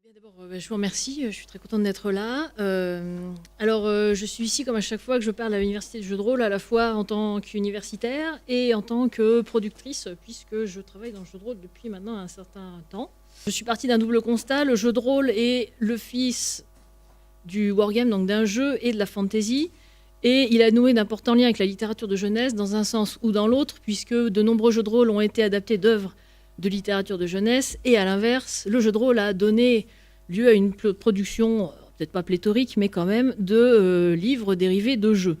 D'abord, je vous remercie, je suis très contente d'être là. Je suis ici comme à chaque fois que je parle à l'université de jeux de rôle, à la fois en tant qu'universitaire et en tant que productrice, puisque je travaille dans le jeu de rôle depuis maintenant un certain temps. Je suis partie d'un double constat, le jeu de rôle est le fils du wargame, donc d'un jeu et de la fantasy, et il a noué d'importants liens avec la littérature de jeunesse dans un sens ou dans l'autre, puisque de nombreux jeux de rôle ont été adaptés d'œuvres de littérature de jeunesse, et à l'inverse, le jeu de rôle a donné lieu à une production, peut-être pas pléthorique, mais quand même, de livres dérivés de jeux.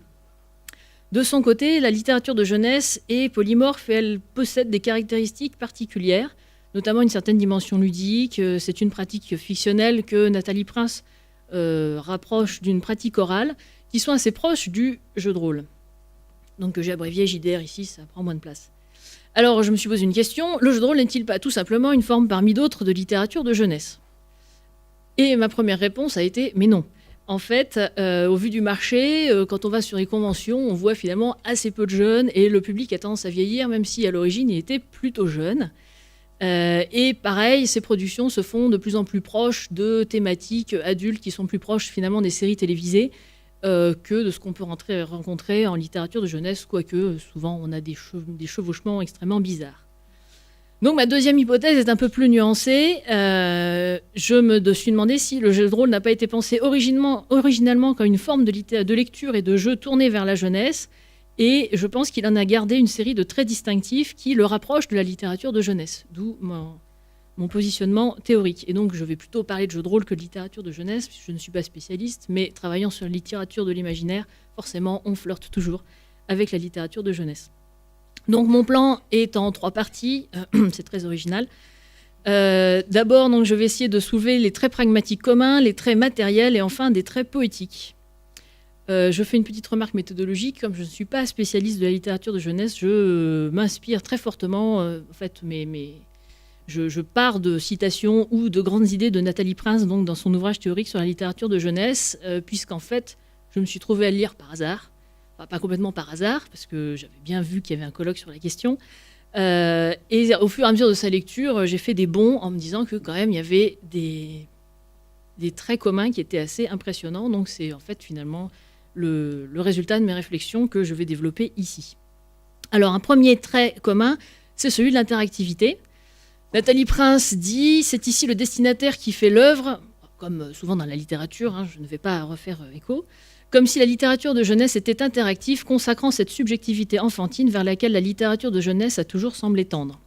De son côté, la littérature de jeunesse est polymorphe et elle possède des caractéristiques particulières, notamment une certaine dimension ludique. C'est une pratique fictionnelle que Nathalie Prince rapproche d'une pratique orale, qui sont assez proches du jeu de rôle. Donc j'ai abrévié JDR ici, ça prend moins de place. Alors, je me suis posé une question. Le jeu de rôle n'est-il pas tout simplement une forme parmi d'autres de littérature de jeunesse ? Et ma première réponse a été « mais non ». En fait, au vu du marché, quand on va sur les conventions, on voit finalement assez peu de jeunes et le public a tendance à vieillir, même si à l'origine, il était plutôt jeune. Et pareil, ces productions se font de plus en plus proches de thématiques adultes qui sont plus proches finalement des séries télévisées que de ce qu'on peut rencontrer en littérature de jeunesse, quoique souvent on a des chevauchements extrêmement bizarres. Donc ma deuxième hypothèse est un peu plus nuancée. Je me suis demandé si le jeu de rôle n'a pas été pensé originalement comme une forme de lecture et de jeu tournée vers la jeunesse, et je pense qu'il en a gardé une série de traits distinctifs qui le rapprochent de la littérature de jeunesse, d'où mon positionnement théorique. Et donc je vais plutôt parler de jeu de rôle que de littérature de jeunesse, puisque je ne suis pas spécialiste, mais travaillant sur la littérature de l'imaginaire, forcément on flirte toujours avec la littérature de jeunesse. Donc mon plan est en 3 parties, c'est très original. D'abord, donc, je vais essayer de soulever les traits pragmatiques communs, les traits matériels et enfin des traits poétiques. Je fais une petite remarque méthodologique, comme je ne suis pas spécialiste de la littérature de jeunesse, je m'inspire très fortement, en fait, je pars de citations ou de grandes idées de Nathalie Prince, donc dans son ouvrage théorique sur la littérature de jeunesse, puisqu'en fait, je me suis trouvée à le lire par hasard. Enfin, pas complètement par hasard, parce que j'avais bien vu qu'il y avait un colloque sur la question. Et au fur et à mesure de sa lecture, j'ai fait des bonds en me disant que quand même, il y avait des traits communs qui étaient assez impressionnants. Donc c'est en fait finalement le résultat de mes réflexions que je vais développer ici. Alors un premier trait commun, c'est celui de l'interactivité. Nathalie Prince dit « c'est ici le destinataire qui fait l'œuvre », comme souvent dans la littérature, je ne vais pas refaire écho, comme si la littérature de jeunesse était interactive, consacrant cette subjectivité enfantine vers laquelle la littérature de jeunesse a toujours semblé tendre.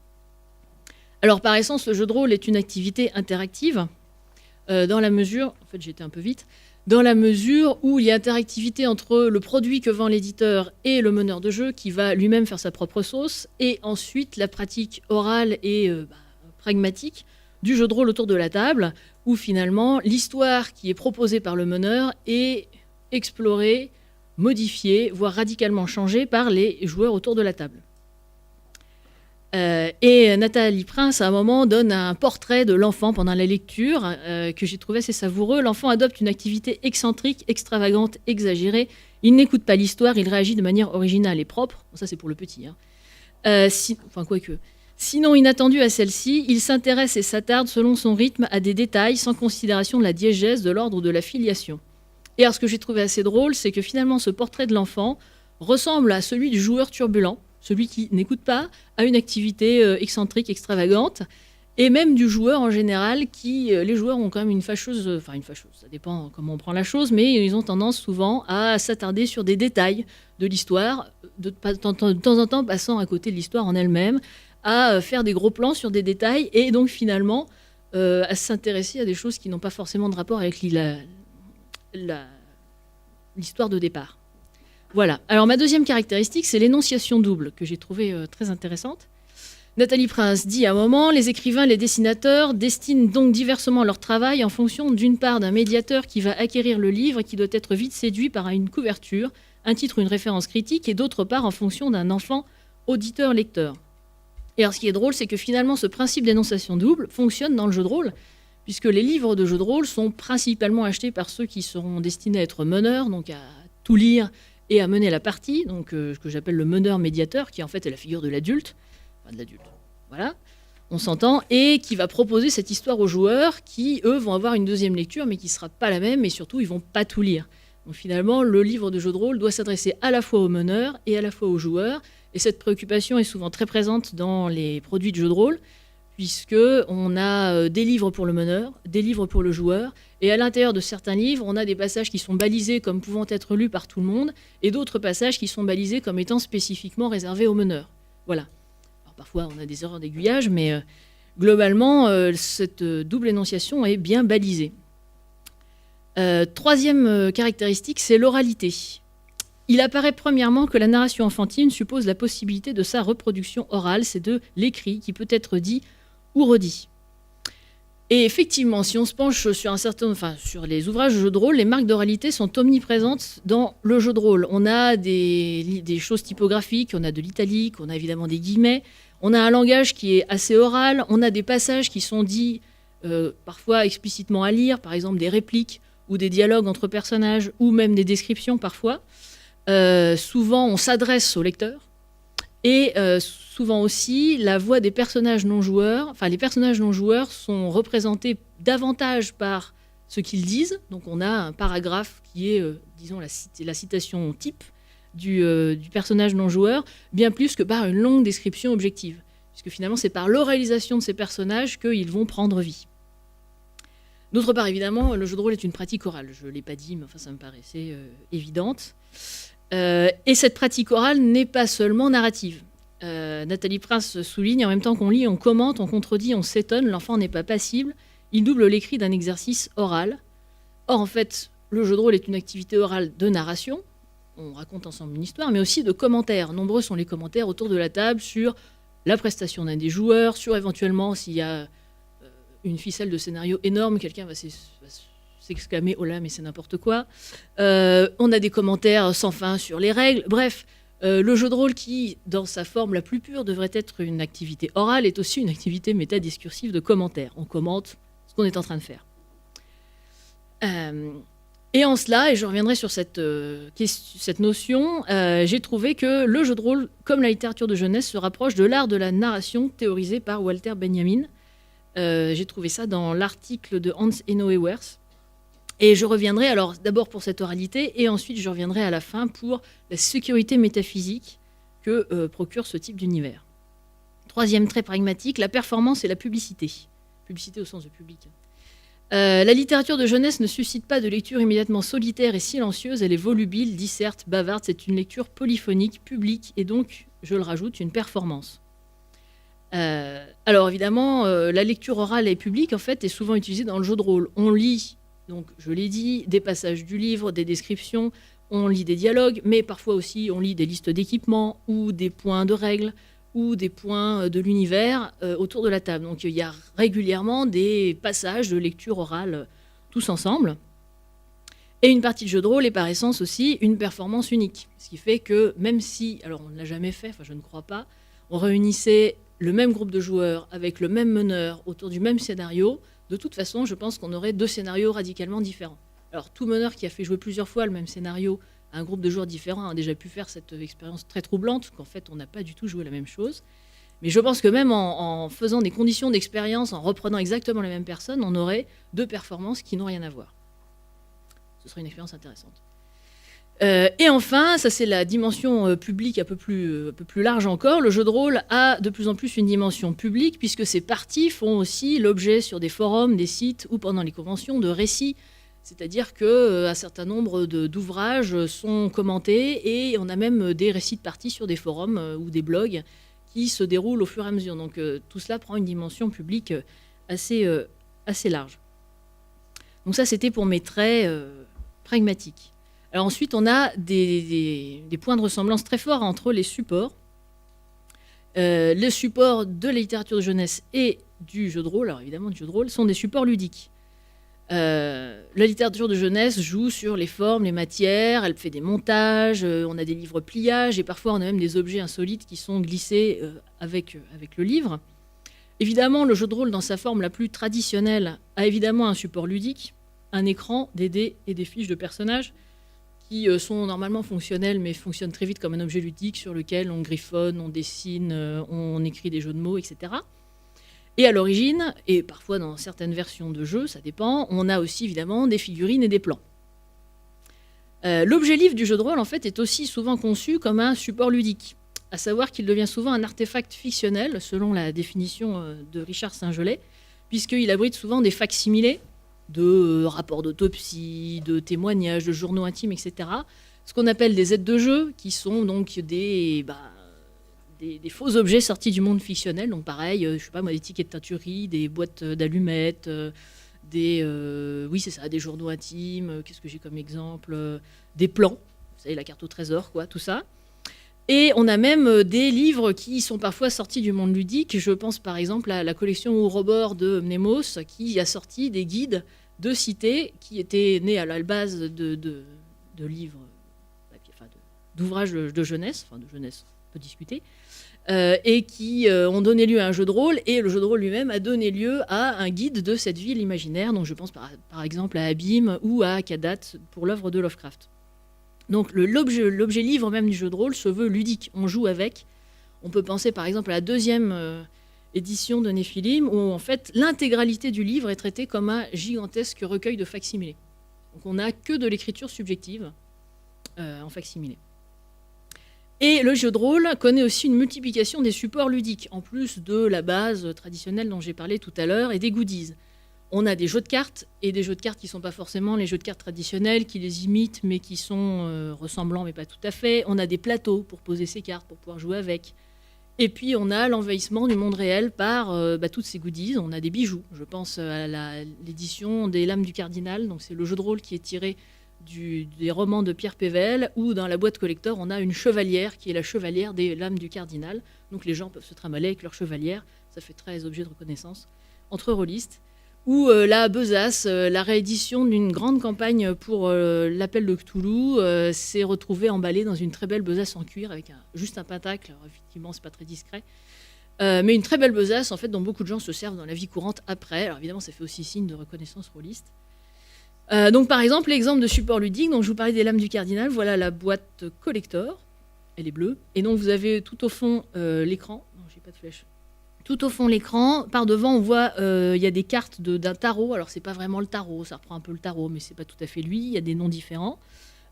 Alors par essence, le jeu de rôle est une activité interactive, dans la mesure, en fait j'ai été un peu vite, dans la mesure où il y a interactivité entre le produit que vend l'éditeur et le meneur de jeu qui va lui-même faire sa propre sauce, et ensuite la pratique orale et pragmatique du jeu de rôle autour de la table, où finalement l'histoire qui est proposée par le meneur est explorée, modifiée, voire radicalement changée par les joueurs autour de la table. Et Nathalie Prince, à un moment, donne un portrait de l'enfant pendant la lecture que j'ai trouvé assez savoureux. L'enfant adopte une activité excentrique, extravagante, exagérée. Il n'écoute pas l'histoire, il réagit de manière originale et propre. Bon, ça, c'est pour le petit. Quoique. Sinon inattendu à celle-ci, il s'intéresse et s'attarde selon son rythme à des détails sans considération de la diégèse de l'ordre de la filiation. Et alors, ce que j'ai trouvé assez drôle, c'est que finalement, ce portrait de l'enfant ressemble à celui du joueur turbulent, celui qui n'écoute pas, a une activité excentrique, extravagante, et même du joueur en général, les joueurs ont quand même une fâcheuse, ça dépend comment on prend la chose, mais ils ont tendance souvent à s'attarder sur des détails de l'histoire, de temps en temps passant à côté de l'histoire en elle-même, à faire des gros plans sur des détails, et donc finalement à s'intéresser à des choses qui n'ont pas forcément de rapport avec l'histoire de départ. Voilà. Alors ma deuxième caractéristique, c'est l'énonciation double, que j'ai trouvée très intéressante. Nathalie Prince dit à un moment « Les écrivains, les dessinateurs destinent donc diversement leur travail en fonction d'une part d'un médiateur qui va acquérir le livre et qui doit être vite séduit par une couverture, un titre ou une référence critique, et d'autre part en fonction d'un enfant auditeur-lecteur. » Et alors ce qui est drôle, c'est que finalement ce principe d'énonciation double fonctionne dans le jeu de rôle, puisque les livres de jeux de rôle sont principalement achetés par ceux qui seront destinés à être meneurs, donc à tout lire et à mener la partie, donc ce que j'appelle le meneur-médiateur, qui en fait est la figure de l'adulte, voilà. on s'entend, et qui va proposer cette histoire aux joueurs qui, eux, vont avoir une deuxième lecture, mais qui ne sera pas la même, et surtout, ils ne vont pas tout lire. Donc finalement, le livre de jeu de rôle doit s'adresser à la fois aux meneurs et à la fois aux joueurs, et cette préoccupation est souvent très présente dans les produits de jeu de rôle, puisqu'on a des livres pour le meneur, des livres pour le joueur, et à l'intérieur de certains livres, on a des passages qui sont balisés comme pouvant être lus par tout le monde, et d'autres passages qui sont balisés comme étant spécifiquement réservés aux meneurs. Voilà. Alors parfois, on a des erreurs d'aiguillage, mais globalement, cette double énonciation est bien balisée. Troisième caractéristique, c'est l'oralité. Il apparaît premièrement que la narration enfantine suppose la possibilité de sa reproduction orale, c'est de l'écrit qui peut être dit ou redit. Et effectivement, si on se penche sur les ouvrages de jeux de rôle, les marques d'oralité sont omniprésentes dans le jeu de rôle. On a des choses typographiques, on a de l'italique, on a évidemment des guillemets, on a un langage qui est assez oral, on a des passages qui sont dits parfois explicitement à lire, par exemple des répliques ou des dialogues entre personnages, ou même des descriptions parfois. Souvent, on s'adresse au lecteur. Et souvent aussi, la voix des personnages non-joueurs, enfin les personnages non-joueurs sont représentés davantage par ce qu'ils disent. Donc on a un paragraphe qui est, disons, la citation type du personnage non-joueur, bien plus que par une longue description objective. Puisque finalement, c'est par l'oralisation de ces personnages qu'ils vont prendre vie. D'autre part, évidemment, le jeu de rôle est une pratique orale. Je ne l'ai pas dit, mais enfin, ça me paraissait évidente. Et cette pratique orale n'est pas seulement narrative. Nathalie Prince souligne, en même temps qu'on lit, on commente, on contredit, on s'étonne, l'enfant n'est pas passible, il double l'écrit d'un exercice oral. Or, en fait, le jeu de rôle est une activité orale de narration, on raconte ensemble une histoire, mais aussi de commentaires. Nombreux sont les commentaires autour de la table sur la prestation d'un des joueurs, sur éventuellement s'il y a une ficelle de scénario énorme, quelqu'un va s'exclamer « Oh là, mais c'est n'importe quoi ». On a des commentaires sans fin sur les règles. Bref, le jeu de rôle qui, dans sa forme la plus pure, devrait être une activité orale, est aussi une activité métadiscursive de commentaires. On commente ce qu'on est en train de faire. Et en cela, et je reviendrai sur cette notion, j'ai trouvé que le jeu de rôle, comme la littérature de jeunesse, se rapproche de l'art de la narration théorisé par Walter Benjamin. J'ai trouvé ça dans l'article de Hans Eno Ewers. Et je reviendrai alors d'abord pour cette oralité et ensuite je reviendrai à la fin pour la sécurité métaphysique que procure ce type d'univers. Troisième trait pragmatique, la performance et la publicité. Publicité au sens de public. La littérature de jeunesse ne suscite pas de lecture immédiatement solitaire et silencieuse, elle est volubile, disserte, bavarde, c'est une lecture polyphonique, publique et donc, je le rajoute, une performance. Alors évidemment, la lecture orale et publique en fait est souvent utilisée dans le jeu de rôle. On lit, donc je l'ai dit, des passages du livre, des descriptions, on lit des dialogues, mais parfois aussi on lit des listes d'équipements ou des points de règles ou des points de l'univers autour de la table. Donc il y a régulièrement des passages de lecture orale tous ensemble. Et une partie de jeu de rôle est par essence aussi une performance unique. Ce qui fait que même si, alors on ne l'a jamais fait, enfin je ne crois pas, on réunissait le même groupe de joueurs avec le même meneur autour du même scénario, de toute façon, je pense qu'on aurait deux scénarios radicalement différents. Alors, tout meneur qui a fait jouer plusieurs fois le même scénario à un groupe de joueurs différents a déjà pu faire cette expérience très troublante, qu'en fait, on n'a pas du tout joué la même chose. Mais je pense que même en faisant des conditions d'expérience, en reprenant exactement les mêmes personnes, on aurait deux performances qui n'ont rien à voir. Ce serait une expérience intéressante. Et enfin, ça c'est la dimension publique un peu plus large encore, le jeu de rôle a de plus en plus une dimension publique puisque ses parties font aussi l'objet sur des forums, des sites ou pendant les conventions de récits. C'est-à-dire qu'un certain nombre d'ouvrages sont commentés et on a même des récits de parties sur des forums ou des blogs qui se déroulent au fur et à mesure. Donc tout cela prend une dimension publique assez large. Donc ça c'était pour mes traits pragmatiques. Alors ensuite, on a des points de ressemblance très forts entre les supports. Les supports de la littérature de jeunesse et du jeu de rôle, alors évidemment du jeu de rôle, sont des supports ludiques. La littérature de jeunesse joue sur les formes, les matières, elle fait des montages, on a des livres pliages et parfois on a même des objets insolites qui sont glissés avec le livre. Évidemment, le jeu de rôle dans sa forme la plus traditionnelle a évidemment un support ludique, un écran, des dés et des fiches de personnages, qui sont normalement fonctionnels, mais fonctionnent très vite comme un objet ludique sur lequel on griffonne, on dessine, on écrit des jeux de mots, etc. Et à l'origine, et parfois dans certaines versions de jeu, ça dépend, on a aussi évidemment des figurines et des plans. L'objet livre du jeu de rôle, en fait, est aussi souvent conçu comme un support ludique, à savoir qu'il devient souvent un artefact fictionnel, selon la définition de Richard Saint-Gelais, puisqu'il abrite souvent des facsimilés de rapports d'autopsie, de témoignages, de journaux intimes, etc. Ce qu'on appelle des aides de jeu, qui sont donc des faux objets sortis du monde fictionnel. Donc pareil, je sais pas moi, des tickets de teinturerie, des boîtes d'allumettes, des journaux intimes. Qu'est-ce que j'ai comme exemple? Des plans, vous savez, la carte au trésor, quoi, tout ça. Et on a même des livres qui sont parfois sortis du monde ludique. Je pense par exemple à la collection Ouroboros de Mnemos, qui a sorti des guides de cités qui étaient nés à la base de livres, d'ouvrages de jeunesse, on peut discuter, et qui ont donné lieu à un jeu de rôle. Et le jeu de rôle lui-même a donné lieu à un guide de cette ville imaginaire. Donc je pense par exemple à Abîme ou à Kadat pour l'œuvre de Lovecraft. Donc l'objet livre même du jeu de rôle se veut ludique, on joue avec. On peut penser par exemple à la deuxième édition de Néphilim, où en fait l'intégralité du livre est traitée comme un gigantesque recueil de facsimilés. Donc on n'a que de l'écriture subjective en facsimilé. Et le jeu de rôle connaît aussi une multiplication des supports ludiques, en plus de la base traditionnelle dont j'ai parlé tout à l'heure, et des goodies. On a des jeux de cartes, et des jeux de cartes qui ne sont pas forcément les jeux de cartes traditionnels, qui les imitent, mais qui sont ressemblants, mais pas tout à fait. On a des plateaux pour poser ses cartes, pour pouvoir jouer avec. Et puis on a l'envahissement du monde réel par toutes ces goodies. On a des bijoux. Je pense à l'édition des Lames du Cardinal, donc c'est le jeu de rôle qui est tiré des romans de Pierre Pével, où dans la boîte collector, on a une chevalière qui est la chevalière des Lames du Cardinal. Donc les gens peuvent se trimballer avec leur chevalière. Ça fait très objet de reconnaissance entre rôlistes. Ou la Besace, la réédition d'une grande campagne pour l'appel de Cthulhu, s'est retrouvée emballée dans une très belle besace en cuir avec juste un pentacle. Alors, effectivement, c'est pas très discret. Mais une très belle besace, en fait, dont beaucoup de gens se servent dans la vie courante après. Alors évidemment, ça fait aussi signe de reconnaissance rôliste. Donc par exemple, l'exemple de support ludique, donc je vous parlais des Lames du Cardinal, voilà la boîte collector, elle est bleue. Et donc vous avez tout au fond l'écran, non, j'ai pas de flèche. Tout au fond l'écran, par devant, on voit il y a des cartes d'un tarot. Alors, c'est pas vraiment le tarot, ça reprend un peu le tarot, mais c'est pas tout à fait lui. Il y a des noms différents.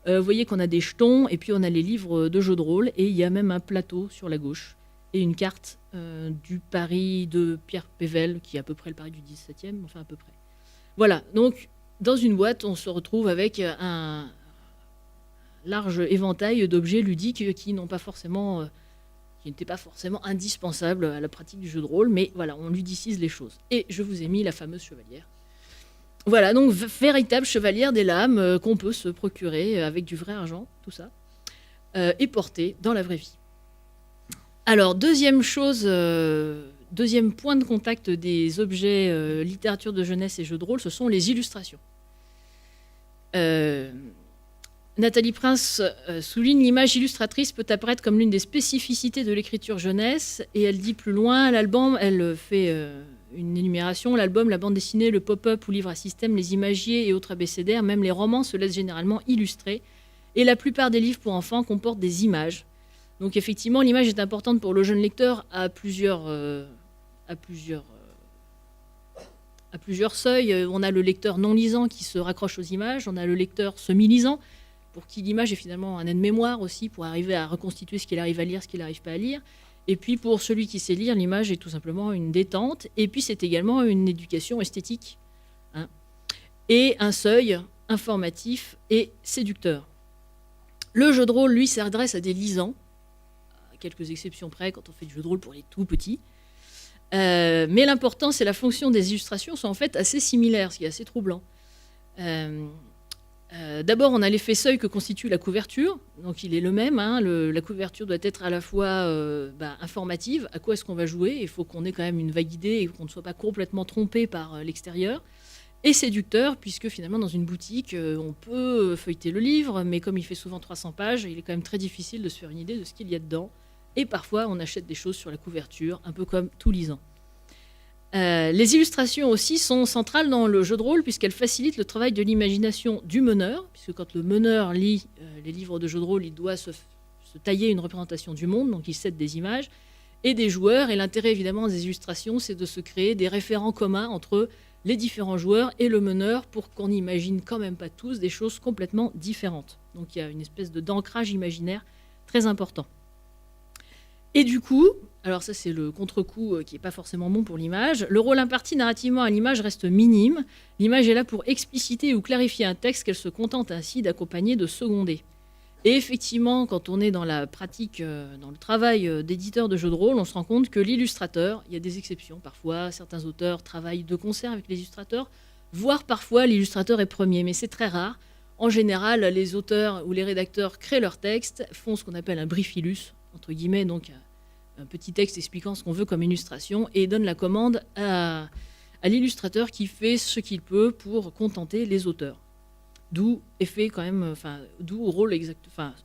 Vous voyez qu'on a des jetons, et puis on a les livres de jeux de rôle, et il y a même un plateau sur la gauche, et une carte du Paris de Pierre Pével, qui est à peu près le Paris du 17e, enfin à peu près. Voilà, donc dans une boîte, on se retrouve avec un large éventail d'objets ludiques qui n'ont pas forcément... qui n'était pas forcément indispensable à la pratique du jeu de rôle, mais voilà, on ludicise les choses. Et je vous ai mis la fameuse chevalière. Voilà, donc véritable chevalière des lames qu'on peut se procurer avec du vrai argent, tout ça, et porter dans la vraie vie. Alors, deuxième chose, deuxième point de contact des objets littérature de jeunesse et jeux de rôle, ce sont les illustrations. Nathalie Prince souligne l'image illustratrice peut apparaître comme l'une des spécificités de l'écriture jeunesse, et elle dit plus loin, l'album, elle fait une énumération, l'album, la bande dessinée, le pop-up ou livre à système, les imagiers et autres abécédaires, même les romans se laissent généralement illustrer, et la plupart des livres pour enfants comportent des images. Donc effectivement, l'image est importante pour le jeune lecteur à plusieurs seuils. On a le lecteur non lisant qui se raccroche aux images, on a le lecteur semi-lisant, pour qui l'image est finalement un aide-mémoire aussi, pour arriver à reconstituer ce qu'il arrive à lire, ce qu'il n'arrive pas à lire. Et puis pour celui qui sait lire, l'image est tout simplement une détente. Et puis c'est également une éducation esthétique. Et un seuil informatif et séducteur. Le jeu de rôle, lui, s'adresse à des lisants, à quelques exceptions près quand on fait du jeu de rôle pour les tout petits. Mais l'importance et la fonction des illustrations sont en fait assez similaires, ce qui est assez troublant. D'abord, on a l'effet seuil que constitue la couverture. Donc, il est le même. La couverture doit être à la fois informative. À quoi est-ce qu'on va jouer? Il faut qu'on ait quand même une vague idée et qu'on ne soit pas complètement trompé par l'extérieur. Et séducteur, puisque finalement, dans une boutique, on peut feuilleter le livre, mais comme il fait souvent 300 pages, il est quand même très difficile de se faire une idée de ce qu'il y a dedans. Et parfois, on achète des choses sur la couverture, un peu comme tout lisant. Les illustrations aussi sont centrales dans le jeu de rôle puisqu'elles facilitent le travail de l'imagination du meneur, puisque quand le meneur lit les livres de jeu de rôle, il doit se tailler une représentation du monde, donc il cède des images. et des joueurs. Et l'intérêt évidemment des illustrations, c'est de se créer des référents communs entre les différents joueurs et le meneur pour qu'on n'imagine quand même pas tous des choses complètement différentes. Donc il y a une espèce d'ancrage imaginaire très important. Et du coup, alors ça c'est le contre-coup qui n'est pas forcément bon pour l'image, le rôle imparti narrativement à l'image reste minime. L'image est là pour expliciter ou clarifier un texte qu'elle se contente ainsi d'accompagner, de seconder. Et effectivement, quand on est dans la pratique, dans le travail d'éditeur de jeux de rôle, on se rend compte que l'illustrateur, il y a des exceptions parfois, certains auteurs travaillent de concert avec les illustrateurs, voire parfois l'illustrateur est premier, mais c'est très rare. En général, les auteurs ou les rédacteurs créent leur texte, font ce qu'on appelle un brief illus, entre guillemets, donc un petit texte expliquant ce qu'on veut comme illustration, et donnent la commande à l'illustrateur qui fait ce qu'il peut pour contenter les auteurs. D'où effet quand même, d'où rôle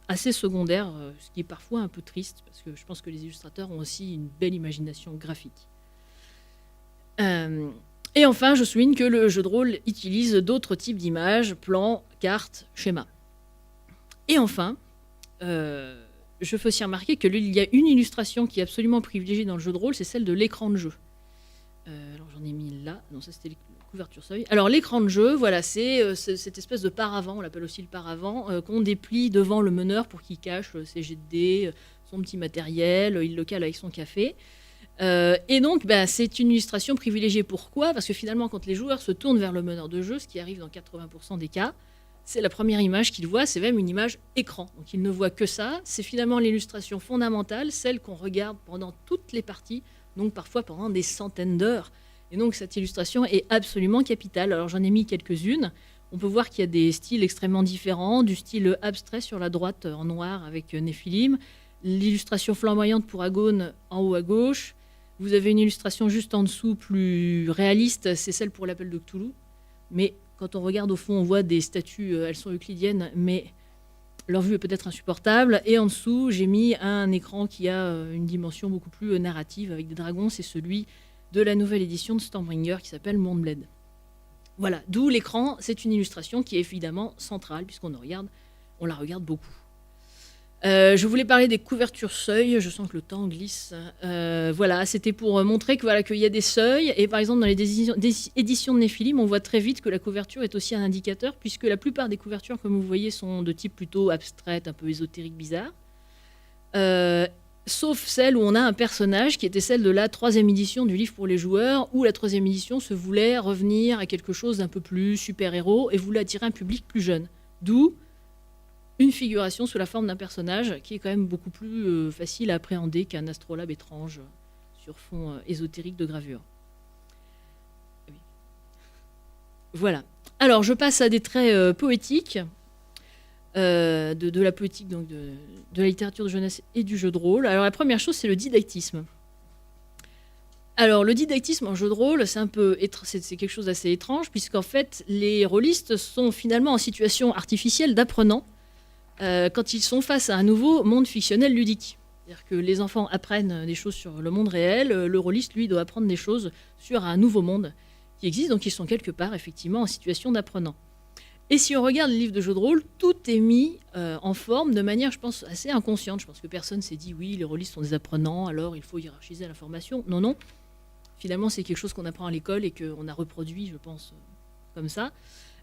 assez secondaire, ce qui est parfois un peu triste, parce que je pense que les illustrateurs ont aussi une belle imagination graphique. Et enfin, je souligne que le jeu de rôle utilise d'autres types d'images, plans, cartes, schémas. Et enfin, je fais aussi remarquer qu'il y a une illustration qui est absolument privilégiée dans le jeu de rôle, c'est celle de l'écran de jeu. Alors j'en ai mis là, non ça c'était la couverture seuil. Alors l'écran de jeu, voilà, c'est cette espèce de paravent, on l'appelle aussi le paravent, qu'on déplie devant le meneur pour qu'il cache ses jets de dés, son petit matériel, il le cale avec son café. Et donc c'est une illustration privilégiée. Pourquoi ? Parce que finalement quand les joueurs se tournent vers le meneur de jeu, ce qui arrive dans 80% des cas, c'est la première image qu'ils voient, c'est même une image écran. Donc ils ne voient que ça, c'est finalement l'illustration fondamentale, celle qu'on regarde pendant toutes les parties, donc parfois pendant des centaines d'heures. Et donc cette illustration est absolument capitale. Alors j'en ai mis quelques-unes. On peut voir qu'il y a des styles extrêmement différents, du style abstrait sur la droite en noir avec Néphilim, l'illustration flamboyante pour Agone en haut à gauche. Vous avez une illustration juste en dessous plus réaliste, c'est celle pour l'appel de Cthulhu. Mais quand on regarde au fond, on voit des statues, elles sont euclidiennes, mais leur vue est peut-être insupportable. Et en dessous, j'ai mis un écran qui a une dimension beaucoup plus narrative avec des dragons. C'est celui de la nouvelle édition de Stormbringer qui s'appelle Moonblade. Voilà, d'où l'écran, c'est une illustration qui est évidemment centrale puisqu'on on la regarde beaucoup. Je voulais parler des couvertures seuils, je sens que le temps glisse. Voilà, c'était pour montrer qu'il y a des seuils. Et par exemple, dans les éditions de Néphilim, on voit très vite que la couverture est aussi un indicateur, puisque la plupart des couvertures, comme vous voyez, sont de type plutôt abstraite, un peu ésotérique, bizarre. Sauf celle où on a un personnage, qui était celle de la 3e édition du livre pour les joueurs, où la 3e édition se voulait revenir à quelque chose d'un peu plus super-héros et voulait attirer un public plus jeune. D'où une figuration sous la forme d'un personnage qui est quand même beaucoup plus facile à appréhender qu'un astrolabe étrange sur fond ésotérique de gravure. Voilà. Alors, je passe à des traits poétiques, de la poétique, donc de la littérature de jeunesse et du jeu de rôle. Alors, la première chose, c'est le didactisme. Alors, le didactisme en jeu de rôle, c'est quelque chose d'assez étrange, puisqu'en fait, les rôlistes sont finalement en situation artificielle d'apprenants, quand ils sont face à un nouveau monde fictionnel ludique. C'est-à-dire que les enfants apprennent des choses sur le monde réel, le rôliste, lui, doit apprendre des choses sur un nouveau monde qui existe, donc ils sont quelque part, effectivement, en situation d'apprenant. Et si on regarde les livres de jeux de rôle, tout est mis en forme de manière, je pense, assez inconsciente. Je pense que personne ne s'est dit, oui, les rôlistes sont des apprenants, alors il faut hiérarchiser l'information. Non, non. Finalement, c'est quelque chose qu'on apprend à l'école et qu'on a reproduit, je pense, comme ça.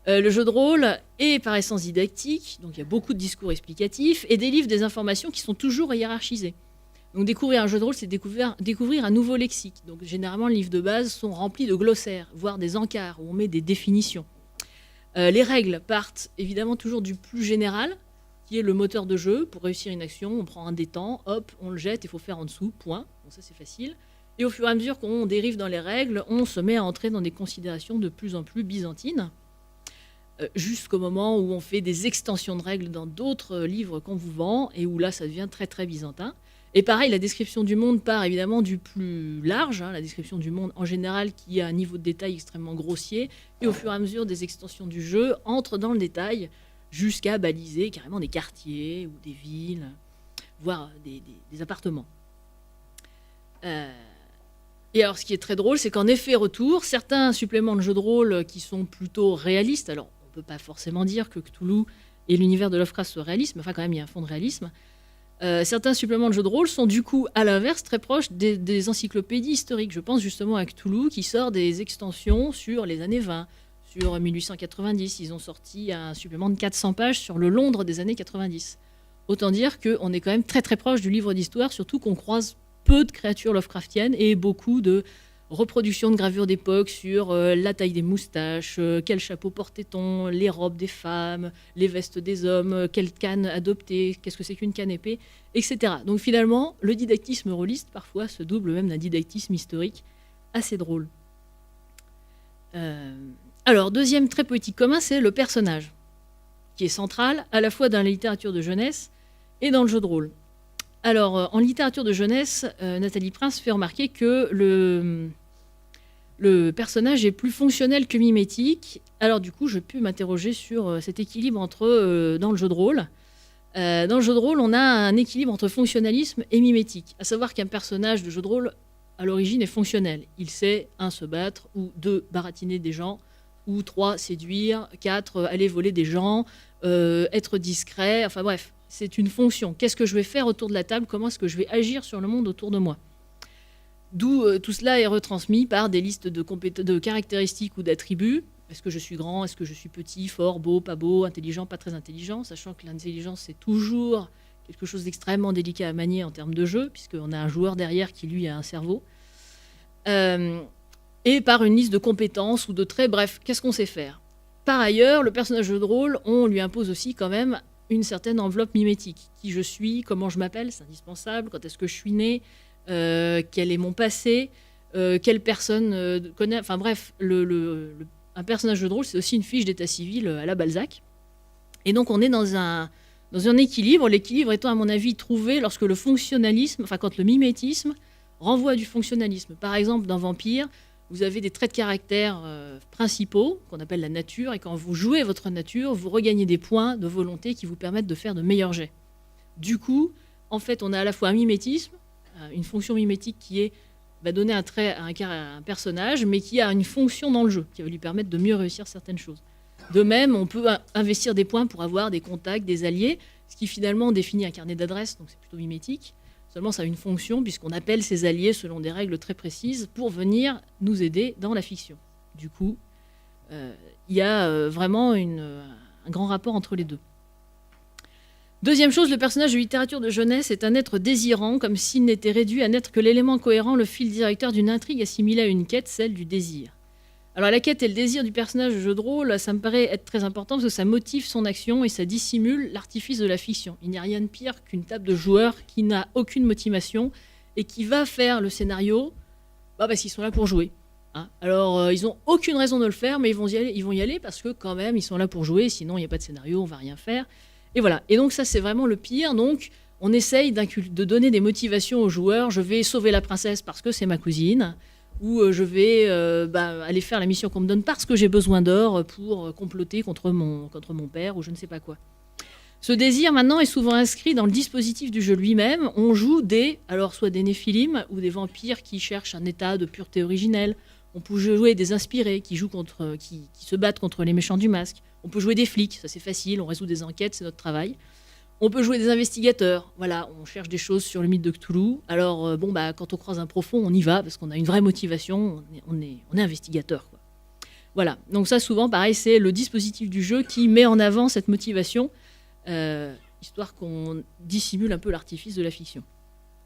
Le jeu de rôle est par essence didactique, donc il y a beaucoup de discours explicatifs et des livres, des informations qui sont toujours hiérarchisées. Donc découvrir un jeu de rôle, c'est découvrir un nouveau lexique. Donc généralement, les livres de base sont remplis de glossaires, voire des encarts où on met des définitions. Les règles partent évidemment toujours du plus général, qui est le moteur de jeu. Pour réussir une action, on prend un dé temps, hop, on le jette, il faut faire en dessous, point. Bon, ça c'est facile. Et au fur et à mesure qu'on dérive dans les règles, on se met à entrer dans des considérations de plus en plus byzantines. Jusqu'au moment où on fait des extensions de règles dans d'autres livres qu'on vous vend, et où là, ça devient très, très byzantin. Et pareil, la description du monde part évidemment du plus large, la description du monde en général qui a un niveau de détail extrêmement grossier, et au fur et à mesure des extensions du jeu, entre dans le détail, jusqu'à baliser carrément des quartiers, ou des villes, voire des appartements. Et alors, ce qui est très drôle, c'est qu'en effet retour, certains suppléments de jeux de rôle qui sont plutôt réalistes, alors on ne peut pas forcément dire que Cthulhu et l'univers de Lovecraft soient réalistes, mais enfin quand même il y a un fond de réalisme, Certains suppléments de jeux de rôle sont du coup, à l'inverse, très proches des encyclopédies historiques. Je pense justement à Cthulhu qui sort des extensions sur les années 20, sur 1890. Ils ont sorti un supplément de 400 pages sur le Londres des années 90. Autant dire qu'on est quand même très très proche du livre d'histoire, surtout qu'on croise peu de créatures Lovecraftiennes et beaucoup de reproductions de gravures d'époque sur la taille des moustaches, quel chapeau portait-on, les robes des femmes, les vestes des hommes, quelle canne adopter, qu'est-ce que c'est qu'une canne épée, etc. Donc finalement, le didactisme rôliste parfois se double même d'un didactisme historique assez drôle. Alors, deuxième trait poétique commun, c'est le personnage, qui est central à la fois dans la littérature de jeunesse et dans le jeu de rôle. Alors, en littérature de jeunesse, Nathalie Prince fait remarquer que le personnage est plus fonctionnel que mimétique. Alors du coup, je peux m'interroger sur cet équilibre dans le jeu de rôle. Dans le jeu de rôle, on a un équilibre entre fonctionnalisme et mimétique. À savoir qu'un personnage de jeu de rôle, à l'origine, est fonctionnel. Il sait, 1, se battre, ou 2, baratiner des gens, ou 3, séduire, 4, aller voler des gens, être discret, enfin bref. C'est une fonction. Qu'est-ce que je vais faire autour de la table? Comment est-ce que je vais agir sur le monde autour de moi? D'où tout cela est retransmis par des listes de caractéristiques ou d'attributs. Est-ce que je suis grand? Est-ce que je suis petit? Fort? Beau? Pas beau? Intelligent? Pas très intelligent? Sachant que l'intelligence, c'est toujours quelque chose d'extrêmement délicat à manier en termes de jeu, puisqu'on a un joueur derrière qui, lui, a un cerveau. Et par une liste de compétences ou de traits. Bref, qu'est-ce qu'on sait faire? Par ailleurs, le personnage de rôle, on lui impose aussi quand même une certaine enveloppe mimétique. Qui je suis, comment je m'appelle, c'est indispensable. Quand est-ce que je suis né, quel est mon passé, quelle personne connaît. Enfin bref, un personnage de rôle, c'est aussi une fiche d'état civil à la Balzac. Et donc on est dans un équilibre. L'équilibre étant, à mon avis, trouvé lorsque le fonctionnalisme, enfin quand le mimétisme renvoie du fonctionnalisme. Par exemple, dans Vampire, vous avez des traits de caractère principaux, qu'on appelle la nature, et quand vous jouez votre nature, vous regagnez des points de volonté qui vous permettent de faire de meilleurs jets. Du coup, en fait, on a à la fois un mimétisme, une fonction mimétique qui va donner un trait à un personnage, mais qui a une fonction dans le jeu, qui va lui permettre de mieux réussir certaines choses. De même, on peut investir des points pour avoir des contacts, des alliés, ce qui finalement définit un carnet d'adresses, donc c'est plutôt mimétique. Seulement, ça a une fonction, puisqu'on appelle ces alliés selon des règles très précises pour venir nous aider dans la fiction. Du coup, il y a vraiment un grand rapport entre les deux. Deuxième chose, le personnage de littérature de jeunesse est un être désirant, comme s'il n'était réduit à n'être que l'élément cohérent, le fil directeur d'une intrigue assimilée à une quête, celle du désir. Alors la quête et le désir du personnage de jeu de rôle, ça me paraît être très important parce que ça motive son action et ça dissimule l'artifice de la fiction. Il n'y a rien de pire qu'une table de joueurs qui n'a aucune motivation et qui va faire le scénario parce qu'ils sont là pour jouer. Hein. Alors ils n'ont aucune raison de le faire, mais ils vont y aller parce que quand même ils sont là pour jouer, sinon il n'y a pas de scénario, on ne va rien faire. Et voilà. Et donc ça c'est vraiment le pire. Donc on essaye de donner des motivations aux joueurs. Je vais sauver la princesse parce que c'est ma cousine. Ou je vais aller faire la mission qu'on me donne parce que j'ai besoin d'or pour comploter contre mon père ou je ne sais pas quoi. Ce désir maintenant est souvent inscrit dans le dispositif du jeu lui-même. On joue soit des néphilim ou des vampires qui cherchent un état de pureté originelle. On peut jouer des inspirés qui se battent contre les méchants du masque. On peut jouer des flics, ça c'est facile, on résout des enquêtes, c'est notre travail. On peut jouer des investigateurs. Voilà, on cherche des choses sur le mythe de Cthulhu. Alors, quand on croise un profond, on y va parce qu'on a une vraie motivation. On est investigateur, quoi. Voilà. Donc ça, souvent, pareil, c'est le dispositif du jeu qui met en avant cette motivation, histoire qu'on dissimule un peu l'artifice de la fiction.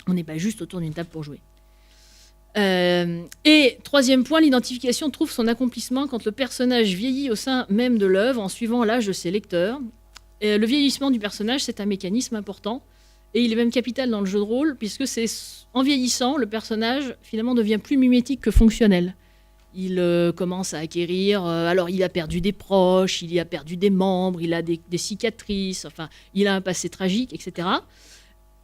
On n'est pas juste autour d'une table pour jouer. Et troisième point, l'identification trouve son accomplissement quand le personnage vieillit au sein même de l'œuvre en suivant l'âge de ses lecteurs. Le vieillissement du personnage, c'est un mécanisme important et il est même capital dans le jeu de rôle puisque c'est en vieillissant, le personnage finalement devient plus mimétique que fonctionnel. Il commence à acquérir, alors il a perdu des proches, il a perdu des membres, il a des cicatrices, enfin il a un passé tragique, etc.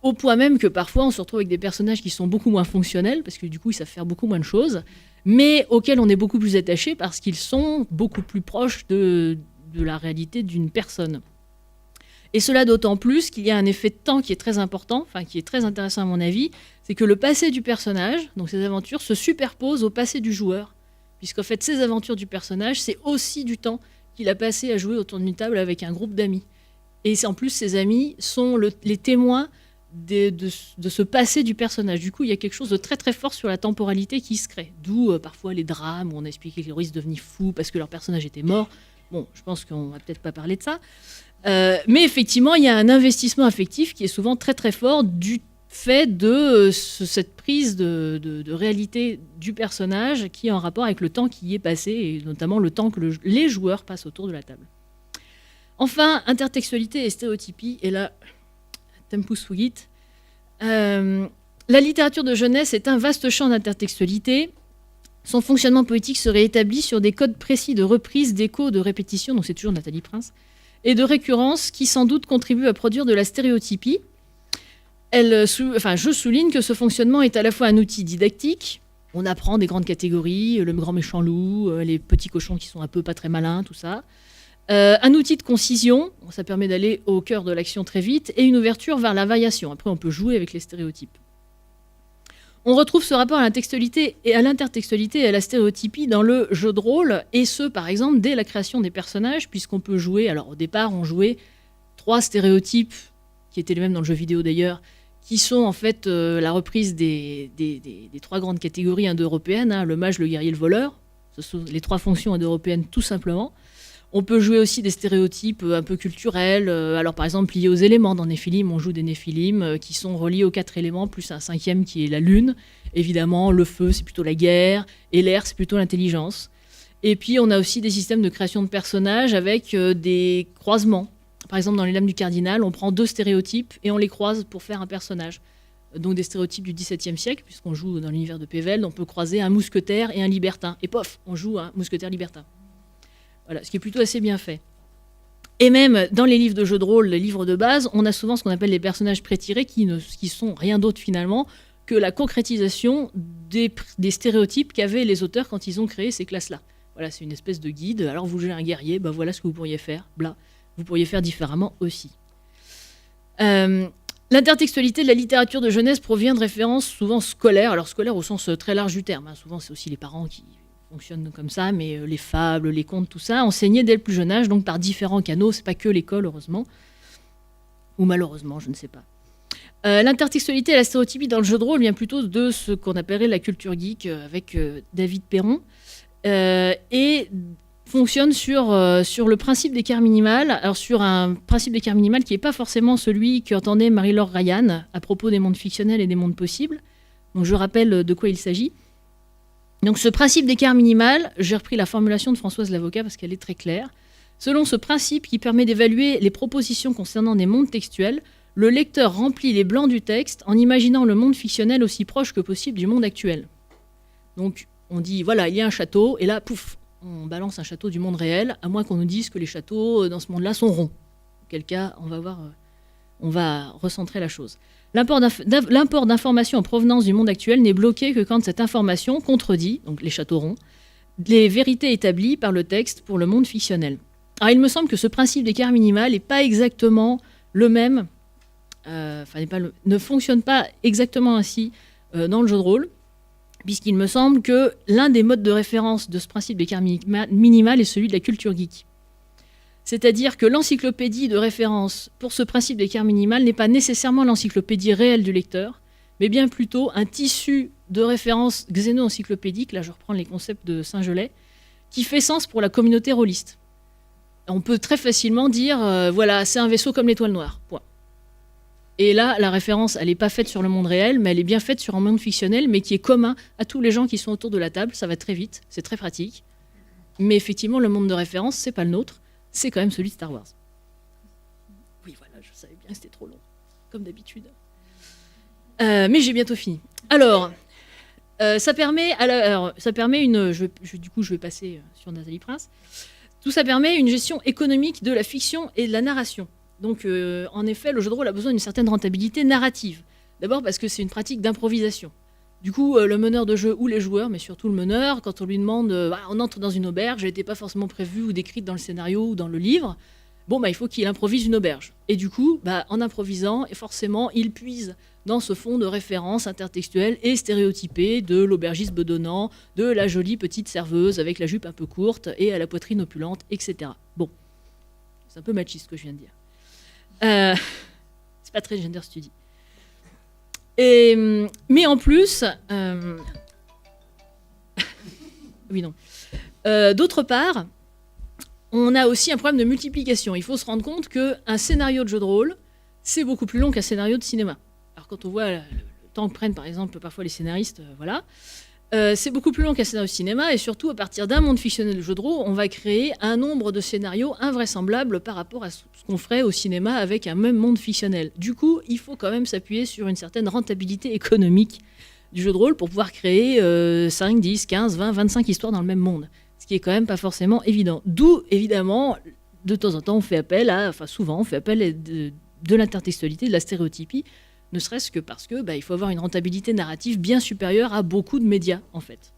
Au point même que parfois on se retrouve avec des personnages qui sont beaucoup moins fonctionnels parce que du coup ils savent faire beaucoup moins de choses, mais auxquels on est beaucoup plus attaché parce qu'ils sont beaucoup plus proches de la réalité d'une personne. Et cela d'autant plus qu'il y a un effet de temps qui est très important, enfin qui est très intéressant à mon avis, c'est que le passé du personnage, donc ses aventures, se superposent au passé du joueur. Puisqu'en fait, ces aventures du personnage, c'est aussi du temps qu'il a passé à jouer autour d'une table avec un groupe d'amis. Et en plus, ces amis sont les témoins de se passer du personnage. Du coup, il y a quelque chose de très très fort sur la temporalité qui se crée. D'où parfois les drames où on a expliqué que les héroïnes devenaient fous parce que leur personnage était mort. Bon, je pense qu'on va peut-être pas parler de ça. Mais effectivement, il y a un investissement affectif qui est souvent très très fort du fait de cette prise de réalité du personnage qui est en rapport avec le temps qui y est passé, et notamment le temps que les joueurs passent autour de la table. Enfin, intertextualité et stéréotypie, et là, tempus fugit. La littérature de jeunesse est un vaste champ d'intertextualité. Son fonctionnement poétique serait établi sur des codes précis de reprise, d'écho, de répétition, donc c'est toujours Nathalie Prince, et de récurrence qui sans doute contribuent à produire de la stéréotypie. Je souligne que ce fonctionnement est à la fois un outil didactique, on apprend des grandes catégories, le grand méchant loup, les petits cochons qui sont un peu pas très malins, tout ça. Un outil de concision, ça permet d'aller au cœur de l'action très vite, et une ouverture vers la variation. Après, on peut jouer avec les stéréotypes. On retrouve ce rapport à l'intertextualité et à la stéréotypie dans le jeu de rôle, et ce, par exemple, dès la création des personnages, puisqu'on peut jouer... Alors, au départ, on jouait 3 stéréotypes, qui étaient les mêmes dans le jeu vidéo d'ailleurs, qui sont en fait la reprise des 3 grandes catégories indo-européennes, le mage, le guerrier, le voleur. Ce sont les 3 fonctions indo-européennes, tout simplement. On peut jouer aussi des stéréotypes un peu culturels. Alors, par exemple, liés aux éléments. Dans Néphilim, on joue des Néphilim qui sont reliés aux 4 éléments, plus un 5e qui est la lune. Évidemment, le feu, c'est plutôt la guerre, et l'air, c'est plutôt l'intelligence. Et puis, on a aussi des systèmes de création de personnages avec des croisements. Par exemple, dans Les Lames du Cardinal, on prend 2 stéréotypes et on les croise pour faire un personnage. Donc des stéréotypes du XVIIe siècle, puisqu'on joue dans l'univers de Pévelde, on peut croiser un mousquetaire et un libertin. Et pof, on joue un mousquetaire libertin. Voilà, ce qui est plutôt assez bien fait. Et même dans les livres de jeux de rôle, les livres de base, on a souvent ce qu'on appelle les personnages prétirés qui sont rien d'autre finalement que la concrétisation des stéréotypes qu'avaient les auteurs quand ils ont créé ces classes-là. Voilà, c'est une espèce de guide. Alors vous jouez un guerrier, ben voilà ce que vous pourriez faire, bla. Vous pourriez faire différemment aussi. L'intertextualité de la littérature de jeunesse provient de références souvent scolaires, alors scolaires au sens très large du terme. Souvent, c'est aussi les parents qui fonctionnent comme ça, mais les fables, les contes, tout ça, enseigné dès le plus jeune âge, donc par différents canaux. C'est pas que l'école, heureusement. Ou malheureusement, je ne sais pas. L'intertextualité et la stéréotypie dans le jeu de rôle vient plutôt de ce qu'on appellerait la culture geek avec David Perron. Et fonctionne sur le principe d'écart minimal, alors sur un principe d'écart minimal qui n'est pas forcément celui qu'entendait Marie-Laure Ryan à propos des mondes fictionnels et des mondes possibles. Donc je rappelle de quoi il s'agit. Donc ce principe d'écart minimal, j'ai repris la formulation de Françoise Lavocat parce qu'elle est très claire. Selon ce principe qui permet d'évaluer les propositions concernant des mondes textuels, le lecteur remplit les blancs du texte en imaginant le monde fictionnel aussi proche que possible du monde actuel. Donc on dit, voilà, il y a un château, et là, pouf, on balance un château du monde réel, à moins qu'on nous dise que les châteaux dans ce monde-là sont ronds. Auquel cas, on va recentrer la chose. L'import d'informations en provenance du monde actuel n'est bloqué que quand cette information contredit, donc les châteaux ronds, les vérités établies par le texte pour le monde fictionnel. Alors il me semble que ce principe d'écart minimal n'est pas exactement le même, ne fonctionne pas exactement ainsi dans le jeu de rôle, puisqu'il me semble que l'un des modes de référence de ce principe d'écart minimal est celui de la culture geek. C'est-à-dire que l'encyclopédie de référence pour ce principe d'écart minimal n'est pas nécessairement l'encyclopédie réelle du lecteur, mais bien plutôt un tissu de référence xéno-encyclopédique, là je reprends les concepts de Saint-Gelais, qui fait sens pour la communauté rôliste. On peut très facilement dire, voilà, c'est un vaisseau comme l'étoile noire, point. Et là, la référence, elle n'est pas faite sur le monde réel, mais elle est bien faite sur un monde fictionnel, mais qui est commun à tous les gens qui sont autour de la table. Ça va très vite, c'est très pratique. Mais effectivement, le monde de référence, c'est pas le nôtre, c'est quand même celui de Star Wars. Oui, voilà, je savais bien que c'était trop long, comme d'habitude. Mais j'ai bientôt fini. Alors, ça permet une... je vais passer sur Nathalie Prince. Tout ça permet une gestion économique de la fiction et de la narration. Donc, en effet, le jeu de rôle a besoin d'une certaine rentabilité narrative. D'abord parce que c'est une pratique d'improvisation. Du coup, le meneur de jeu ou les joueurs, mais surtout le meneur, quand on lui demande on entre dans une auberge, elle n'était pas forcément prévue ou décrite dans le scénario ou dans le livre, il faut qu'il improvise une auberge. Et du coup, en improvisant, forcément, il puise dans ce fond de référence intertextuelle et stéréotypée de l'aubergiste bedonnant, de la jolie petite serveuse avec la jupe un peu courte et à la poitrine opulente, etc. Bon, c'est un peu machiste ce que je viens de dire. C'est pas très gender study. Mais en plus, oui, non. D'autre part, on a aussi un problème de multiplication. Il faut se rendre compte qu'un scénario de jeu de rôle, c'est beaucoup plus long qu'un scénario de cinéma. Alors quand on voit le temps que prennent par exemple parfois les scénaristes, voilà, c'est beaucoup plus long qu'un scénario de cinéma, et surtout à partir d'un monde fictionnel de jeu de rôle, on va créer un nombre de scénarios invraisemblables par rapport à ce qu'on ferait au cinéma avec un même monde fictionnel. Du coup, il faut quand même s'appuyer sur une certaine rentabilité économique du jeu de rôle pour pouvoir créer 5, 10, 15, 20, 25 histoires dans le même monde. Ce qui est quand même pas forcément évident. D'où, évidemment, de temps en temps, on fait appel à, enfin souvent, on fait appel à de l'intertextualité, de la stéréotypie, ne serait-ce que parce que il faut avoir une rentabilité narrative bien supérieure à beaucoup de médias, en fait.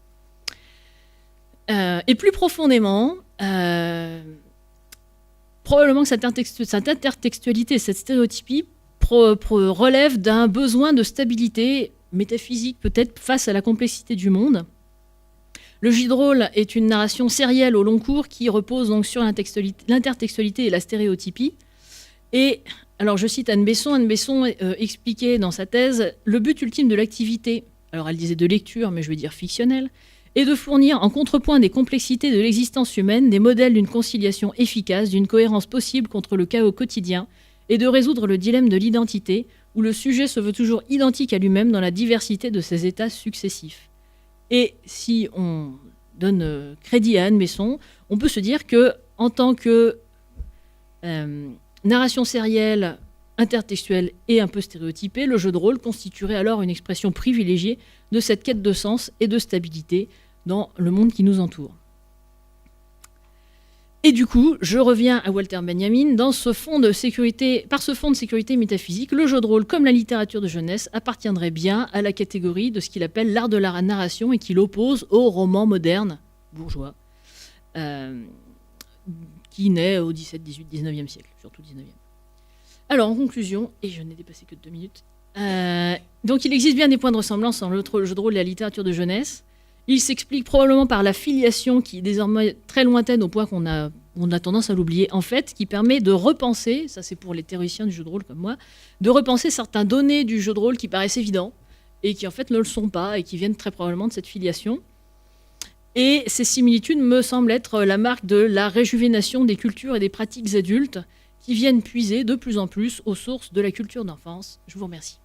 Et plus profondément, probablement que cette intertextualité, cette stéréotypie relève d'un besoin de stabilité métaphysique, peut-être, face à la complexité du monde. Le jeu de rôle est une narration sérielle au long cours qui repose donc sur l'intertextualité et la stéréotypie. Et, alors je cite Anne Besson, expliquait dans sa thèse « Le but ultime de l'activité, alors elle disait de lecture, mais je veux dire fictionnelle, est de fournir en contrepoint des complexités de l'existence humaine des modèles d'une conciliation efficace, d'une cohérence possible contre le chaos quotidien, et de résoudre le dilemme de l'identité, où le sujet se veut toujours identique à lui-même dans la diversité de ses états successifs. » Et si on donne crédit à Anne Besson, on peut se dire que, en tant que narration sérielle, intertextuelle et un peu stéréotypée, le jeu de rôle constituerait alors une expression privilégiée de cette quête de sens et de stabilité dans le monde qui nous entoure. Et du coup, je reviens à Walter Benjamin. Par ce fond de sécurité métaphysique, le jeu de rôle, comme la littérature de jeunesse, appartiendrait bien à la catégorie de ce qu'il appelle l'art de la narration et qu'il oppose au roman moderne, bourgeois, qui naît au XVIIe, XVIIIe, XIXe siècle, surtout XIXe. Alors, en conclusion, et je n'ai dépassé que 2 minutes, donc il existe bien des points de ressemblance entre le jeu de rôle et la littérature de jeunesse. Il s'explique probablement par la filiation qui est désormais très lointaine au point qu'on a tendance à l'oublier, en fait, qui permet de repenser, ça c'est pour les théoriciens du jeu de rôle comme moi, de repenser certains données du jeu de rôle qui paraissent évidents et qui en fait ne le sont pas et qui viennent très probablement de cette filiation. Et ces similitudes me semblent être la marque de la réjuvénation des cultures et des pratiques adultes qui viennent puiser de plus en plus aux sources de la culture d'enfance. Je vous remercie.